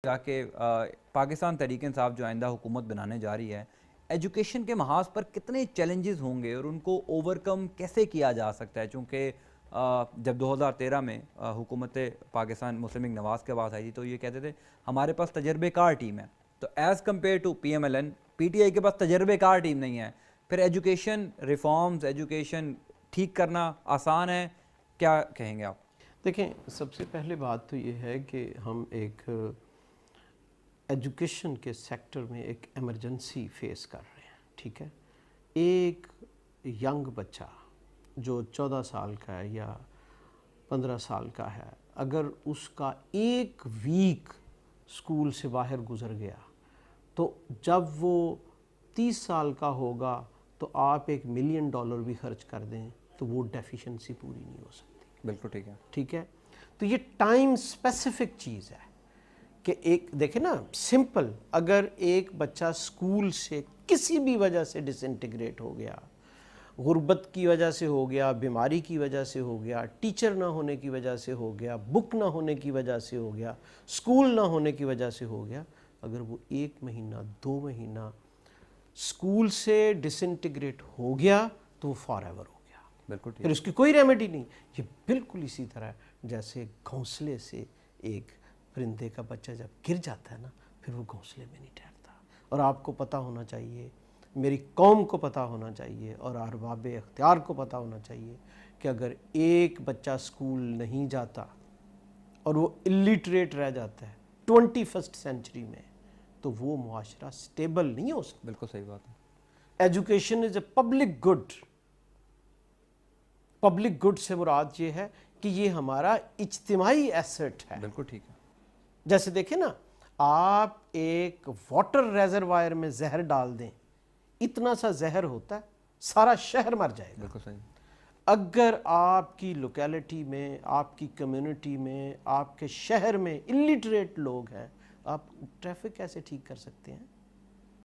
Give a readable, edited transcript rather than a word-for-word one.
کہ پاکستان تحریک انصاف جو آئندہ حکومت بنانے جا رہی ہے، ایجوکیشن کے محاذ پر کتنے چیلنجز ہوں گے اور ان کو اوورکم کیسے کیا جا سکتا ہے؟ چونکہ جب 2013 میں حکومت پاکستان مسلم لیگ نواز کے پاس آئی تھی تو یہ کہتے تھے ہمارے پاس تجربے کار ٹیم ہے، تو as compare to P M L N, P T I کے پاس تجربے کار ٹیم نہیں ہے. پھر ایجوکیشن ریفارمز، ایجوکیشن ٹھیک کرنا آسان ہے؟ کیا کہیں گے آپ؟ دیکھیں، سب سے پہلے بات تو یہ ہے کہ ہم ایک ایجوکیشن کے سیکٹر میں ایک ایمرجنسی فیس کر رہے ہیں. ٹھیک ہے، ایک ینگ بچہ جو 14 سال کا ہے یا 15 سال کا ہے، اگر اس کا ایک ویک اسکول سے باہر گزر گیا تو جب وہ 30 سال کا ہوگا تو آپ $1 ملین بھی خرچ کر دیں تو وہ ڈیفیشنسی پوری نہیں ہو سکتی. بالکل ٹھیک ہے. ٹھیک ہے، تو یہ ٹائم اسپیسیفک چیز ہے کہ ایک دیکھیں نا، سمپل، اگر ایک بچہ اسکول سے کسی بھی وجہ سے ڈس انٹیگریٹ ہو گیا، غربت کی وجہ سے ہو گیا، بیماری کی وجہ سے ہو گیا، ٹیچر نہ ہونے کی وجہ سے ہو گیا، بک نہ ہونے کی وجہ سے ہو گیا، اسکول نہ ہونے کی وجہ سے ہو گیا، اگر وہ 1 مہینہ 2 مہینہ اسکول سے ڈس انٹیگریٹ ہو گیا تو وہ فار ایور ہو گیا. بالکل ٹھیک. پھر اس کی کوئی ریمیڈی نہیں. یہ بالکل اسی طرح جیسے گھونسلے سے ایک پرندے کا بچہ جب گر جاتا ہے نا، پھر وہ گھونسلے میں نہیں ٹھہرتا. اور آپ کو پتہ ہونا چاہیے، میری قوم کو پتہ ہونا چاہیے اور ارباب اختیار کو پتہ ہونا چاہیے کہ اگر ایک بچہ اسکول نہیں جاتا اور وہ الٹریٹ رہ جاتا ہے 21 سینچری میں، تو وہ معاشرہ سٹیبل نہیں ہو سکتا. بالکل صحیح بات ہے. Education is a public good. Public good سے مراد یہ ہے کہ یہ ہمارا اجتماعی ایسٹ ہے. بالکل ٹھیک ہے. جیسے دیکھیں نا، آپ ایک واٹر ریزروائر میں زہر ڈال دیں، اتنا سا زہر ہوتا ہے، سارا شہر مر جائے گا. بالکل صحیح. اگر آپ کی لوکیلٹی میں، آپ کی کمیونٹی میں، آپ کے شہر میں الٹریٹ لوگ ہیں، آپ ٹریفک کیسے ٹھیک کر سکتے ہیں؟